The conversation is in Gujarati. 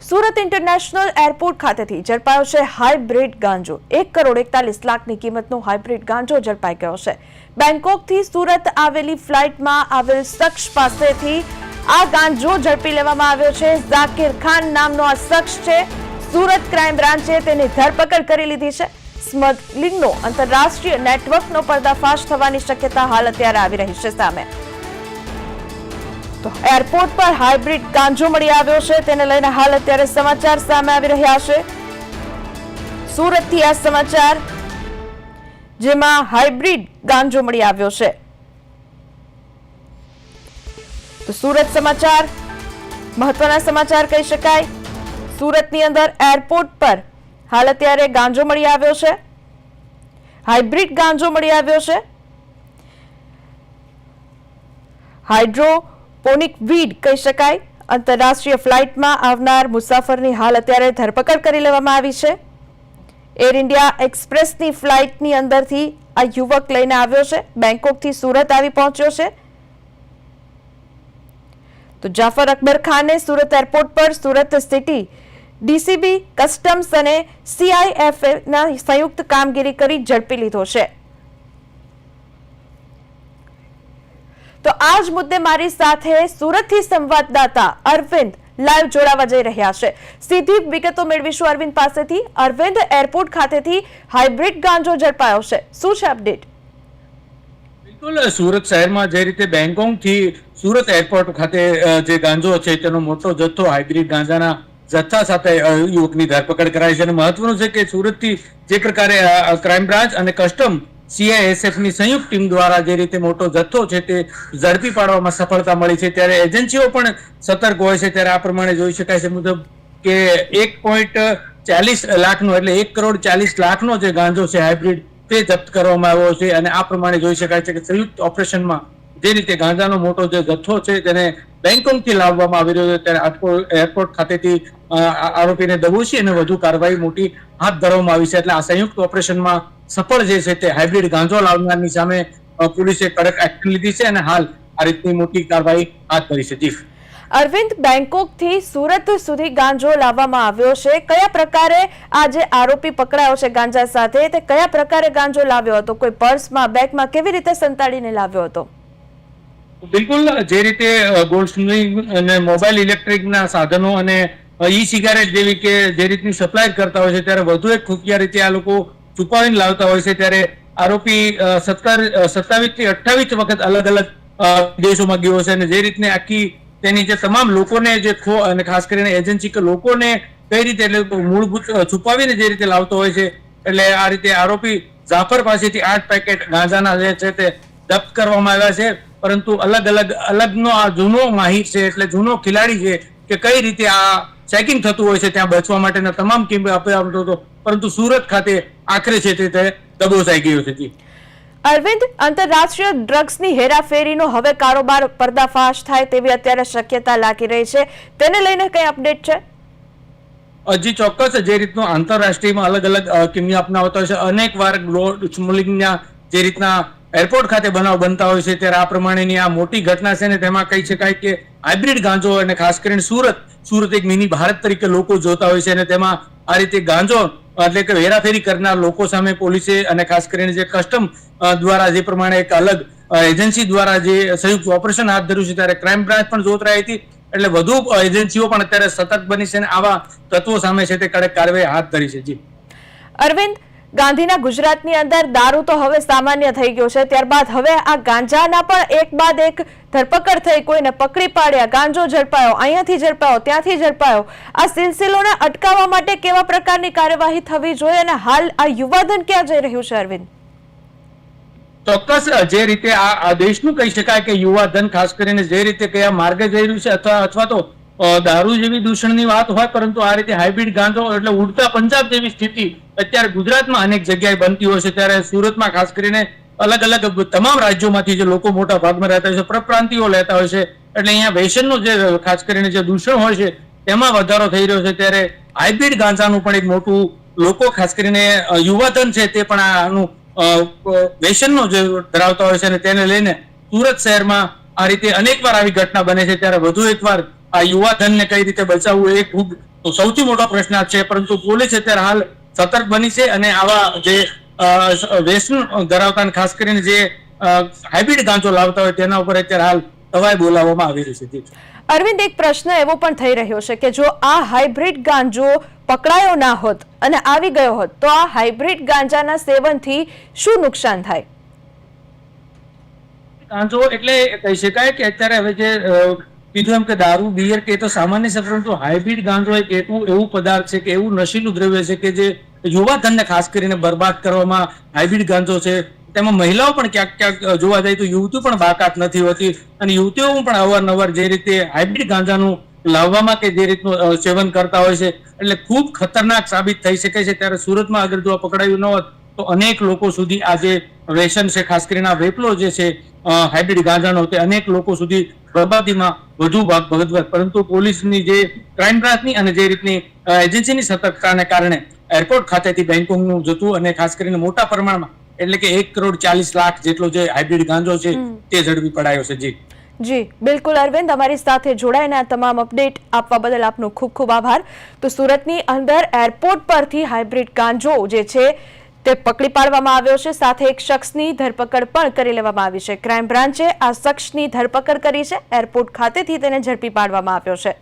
સુરત ઇન્ટરનેશનલ એરપોર્ટ ખાતેથી ઝડપાયો છે હાઇબ્રિડ ગાંજો। 1,41,00,000ની કિંમતનો હાઇબ્રિડ ગાંજો ઝડપાઈ ગયો છે। બેંકોકથી સુરત આવેલી ફ્લાઇટમાં આવેલ શખ્સ પાસેથી આ ગાંજો ઝડપી લેવામાં આવ્યો છે। ઝાકિર ખાન નામનો આ શખ્સ છે। સુરત ક્રાઇમ બ્રાન્ચે તેની ધરપકડ કરી લીધી છે। સ્મગલિંગનો આંતરરાષ્ટ્રીય નેટવર્કનો પર્દાફાશ થવાની શક્યતા હાલ અત્યારે આવી રહી છે સામે। તો એરપોર્ટ પર હાઇબ્રિડ ગાંજો મળી આવ્યો છે, તેને લઈને હાલ અત્યારે સમાચાર સામે આવી રહ્યા છે। સુરતથી આ સમાચાર જેમાં હાઇબ્રિડ ગાંજો મળી આવ્યો છે। તો સુરત સમાચાર મહત્વના સમાચાર કહી શકાય। સુરતની અંદર એરપોર્ટ પર હાલ અત્યારે ગાંજો મળી આવ્યો છે, હાઇબ્રિડ ગાંજો મળી આવ્યો છે। હાઇડ્રોપોનિક વીડ કહી શકાય। આંતરરાષ્ટ્રીય ફ્લાઇટમાં આવનાર મુસાફરની હાલ અત્યારે ધરપકડ કરી લેવામાં આવી છે। એર ઇન્ડિયા એક્સપ્રેસની ફ્લાઇટની અંદરથી આ યુવક લઈને આવ્યો છે, બેંકોકથી સુરત આવી પહોંચ્યો છે। તો જાફર અકબર ખાને સુરત એરપોર્ટ પર સુરત સિટી ડીસીબી, કસ્ટમ્સ અને સીઆઈએફના સંયુક્ત કામગીરી કરી ઝડપી લીધો છે। તો આ જ મુદ્દે મારી સાથે સુરતથી સંવાદદાતા અરવિંદ લાઈવ જોડાવા જઈ રહ્યા છે। સીધી વિગતો મેળવીશું અરવિંદ પાસેથી। અરવિંદ, એરપોર્ટ ખાતેથી હાઇબ્રિડ ગાંજો ઝડપાયો છે, શું છે અપડેટ? બિલકુલ, સુરત શહેરમાં જે રીતે બેંકોકથી સુરત એરપોર્ટ ખાતે જે ગાંજો છે તેનો મોટો જથ્થો હાઇબ્રિડ ગાંજાના જથ્થા સાથે યુવકની ધરપકડ કરાઈ છે। અને મહત્વનું છે કે સુરતથી જે પ્રકારે ક્રાઇમ બ્રાન્ચ અને કસ્ટમ સીઆઈએસએફની સંયુક્ત ટીમ દ્વારા જે રીતે મોટો જથ્થો છે તે ઝડપી પાડવામાં સફળતા મળી છે, ત્યારે એજન્સીઓ પણ સતર્ક હોય છે। ત્યારે આ પ્રમાણે જોઈ શકાય છે મુજબ કે 1.40 લાખનો એટલે 1,40 લાખનો જે ગાંજો છે હાઇબ્રિડ તે જપ્ત કરવામાં આવ્યો છે। અને આ પ્રમાણે જોઈ શકાય છે કે સંયુક્ત ઓપરેશનમાં જે રીતે ગાંજાનો મોટો જે જથ્થો છે તેને બેંકોકથી લાવવામાં આવી રહ્યો છે, ત્યારે એરપોર્ટ ખાતેથી આરોપીને દબોચી અને વધુ કાર્યવાહી મોટી હાથ ધરવામાં આવી છે। એટલે આ સંયુક્ત ઓપરેશનમાં સફળ જે છે તે હાઇબ્રિડ ગાંજો લાવનારની સામે પોલીસે કડક એક્શન લીધી છે અને હાલ આ રીતની મોટી કાર્યવાહી હાથ ધરી છે। જી અરવિંદ, બેંકોકથી સુરત સુધી ગાંજો લાવવામાં આવ્યો છે, કયા પ્રકારે આ જે આરોપી પકડાયો છે ગાંજા સાથે તે કયા પ્રકારે ગાંજો લાવ્યો હતો? કોઈ પર્સમાં, બેગમાં કેવી રીતે સંતાડીને લાવ્યો હતો? બિલકુલ, જે રીતે ગોલ્ડ સ્મગલિંગ અને મોબાઈલ ઇલેક્ટ્રિકના સાધનો અને ઈ સિગારેટ જેવી કે જે રીતની સપ્લાય કરતા હોય છે ત્યારે વધુ એક ખુફિયા રીતે આ લોકો છુપાવીને લાવતા હોય છે। ત્યારે આરોપી 27 થી 28 વખત અલગ અલગ દેશોમાં ગયો છે અને જે રીતને આખી તેની જે તમામ લોકોને જે અને ખાસ કરીને એજન્સી કે લોકોને કઈ રીતે એટલે મૂળભૂત છુપાવીને જે રીતે લાવતો હોય છે, એટલે આ રીતે આરોપી જાફર પાસેથી 8 પેકેટ ગાંજાના જે છે તે જપ્ત કરવામાં આવ્યા છે। પરંતુ અલગનો આ જૂનો માહિર છે, એટલે જૂનો ખિલાડી છે કે કઈ રીતે આ ચેકિંગ થતું હોય છે ત્યાં બચવા માટેના તમામ ટીમ આપતો હતો, પરંતુ સુરત ખાતે આખરે છે તે દબોચાઈ ગયો છે। જી અરવિંદ, આંતરરાષ્ટ્રીય ડ્રગ્સની હેરાફેરીનો હવે કારોબાર પર્દાફાશ થાય તેવી અત્યારે શક્યતા લાગી રહી છે, તેને લઈને કઈ અપડેટ છે? જી ચોક્કસ, જે રીતનું આંતરરાષ્ટ્રીયમાં અલગ અલગ કિમિયા અપનાવતા હોય છે, અનેક વાર સ્મગલિંગના જે રીતના એરપોર્ટ ખાતે બનાવ બનતા હોય છે, ત્યારે આ પ્રમાણેની આ મોટી ઘટના છે ને તેમાં કહી શકાય કે હાઇબ્રિડ ગાંજો અને ખાસ કરીને સુરત એક મિની ભારત તરીકે લોકો જોતા હોય છે અને તેમાં આ રીતે ગાંજો એટલે કે હેરાફેરી કરનાર લોકો સામે પોલીસે અને ખાસ કરીને જે કસ્ટમ દ્વારા જે પ્રમાણે એક અલગ એજન્સી દ્વારા જે સંયુક્ત ઓપરેશન હાથ ધર્યું છે, ત્યારે ક્રાઇમ બ્રાન્ચ પણ જોતરાઈ હતી, એટલે વધુ એજન્સીઓ પણ અત્યારે સતર્ક બની છે અને આવા તત્વો સામે છે તે કડક કાર્યવાહી હાથ ધરી છે। જી અરવિંદ, ગાંધીના ગુજરાતની અંદર દારૂ તો હવે સામાન્ય થઈ ગયો છે, ત્યારબાદ હવે આ ગાંજાના પણ એક બાદ એક ધરપકડ થઈ, કોઈને પકડી પાડ્યા, ગાંજો ઝડપાયો, અહીંયાથી ઝડપાયો, ત્યાંથી ઝડપાયો। આ સિલસિલોને અટકાવવા માટે કેવા પ્રકારની કાર્યવાહી થવી જોઈએ અને હાલ આ યુવાધન ક્યાં જઈ રહ્યું છે અરવિંદ? ચોક્કસ, જે રીતે આ દેશનું કહી શકાય કે યુવાધન ખાસ કરીને જે રીતે કયા માર્ગે જઈ રહ્યું છે અથવા તો દારૂ જેવી દૂષણની વાત હોય, પરંતુ આ રીતે હાઇબ્રિડ ગાંજો એટલે ઉડતા પંજાબ જેવી સ્થિતિ અત્યારે ગુજરાતમાં અનેક જગ્યાએ બનતી હોય છે, ત્યારે સુરતમાં ખાસ કરીને અલગ અલગ તમામ રાજ્યોમાંથી જે લોકો મોટા ભાગમાં રહેતા હોય છે, પરપ્રાંતિયો લેતા હોય છે, એટલે અહીંયા વ્યસનનું જે ખાસ કરીને જે દૂષણ હોય છે તેમાં વધારો થઈ રહ્યો છે। ત્યારે હાઇબ્રિડ ગાંજાનું પણ એક મોટું લોકો ખાસ કરીને યુવાધન છે તે પણ આનું વ્યસનનો જે ધરાવતા હોય છે અને તેને લઈને સુરત શહેરમાં આ રીતે અનેકવાર આવી ઘટના બને છે, ત્યારે વધુ એકવાર આ યુવાધનને કઈ રીતે બચાવવું એ ખૂબ સૌથી મોટો પ્રશ્ન છે. પરંતુ પોલીસ અત્યારે હાલ સતર્ક બની છે અને આવા જે વ્યસન ધરાવતા ખાસ કરીને જે હાઇબ્રિડ ગાંજો લાવતા હોય તેના ઉપર અત્યારે હાલ તવાઈ બોલાવવામાં આવી રહી છે. અરવિંદ, એક પ્રશ્ન એવો પણ થઈ રહ્યો છે કે જો આ હાઇબ્રિડ ગાંજો પકડાયો ના હોત અને આવી ગયો હોત તો આ હાઇબ્રિડ ગાંજાના સેવનથી શું નુકસાન થાય? ગાંજો એટલે કહી શકાય કે અત્યારે હવે જે કીધું એમ કે દારૂ, બિયર કે તો સામાન્ય છે, પરંતુ હાઇબ્રિડ ગાંજો એક એવું પદાર્થ છે કે એવું નશીલું દ્રવ્ય છે કે જે યુવાધનને ખાસ કરીને બરબાદ કરવામાં હાઇબ્રિડ ગાંજો છે. તેમાં મહિલાઓ પણ ક્યાંક ક્યાંક જોવા જાય તો યુવતીઓ પણ બાકાત નથી હોતી અને યુવતીઓ પણ અવારનવાર જે રીતે હાઇબ્રિડ ગાંજાનું લાવવામાં કે જે રીતનું સેવન કરતા હોય છે એટલે ખૂબ ખતરનાક સાબિત થઈ શકે છે. ત્યારે સુરતમાં અગર જો પકડાયું ન હોત તો અનેક લોકો સુધી આ જે વ્યસન છે, ખાસ કરીને આ વેપલો જે છે હાઇબ્રિડ ગાંજાનો, તે અનેક લોકો સુધી બરબાદીમાં વધુ ભાગ ભજવત. પરંતુ પોલીસની જે ક્રાઇમ બ્રાન્ચની અને જે રીતની એજન્સીની સતર્કતાને કારણે એરપોર્ટ ખાતેથી બેંકોકનું જતું અને ખાસ કરીને મોટા પ્રમાણમાં એટલે કે 1,40,00,000 જેટલો જે હાઇબ્રિડ ગાંજો છે તે ઝડપી પડાયો છે. જી બિલકુલ અરવિંદ, અમારી સાથે જોડાઈને આ તમામ અપડેટ આપવા બદલ આપનો ખૂબ ખૂબ આભાર. તો સુરતની અંદર એરપોર્ટ પરથી હાઇબ્રિડ ગાંજો જે છે તે પકડી પાડવામાં આવ્યો છે, સાથે એક શખ્સની ધરપકડ પણ કરી લેવામાં આવી છે. ક્રાઇમ બ્રાન્ચે આ શખ્સની ધરપકડ કરી છે, એરપોર્ટ ખાતેથી તેને ઝડપી પાડવામાં આવ્યો છે.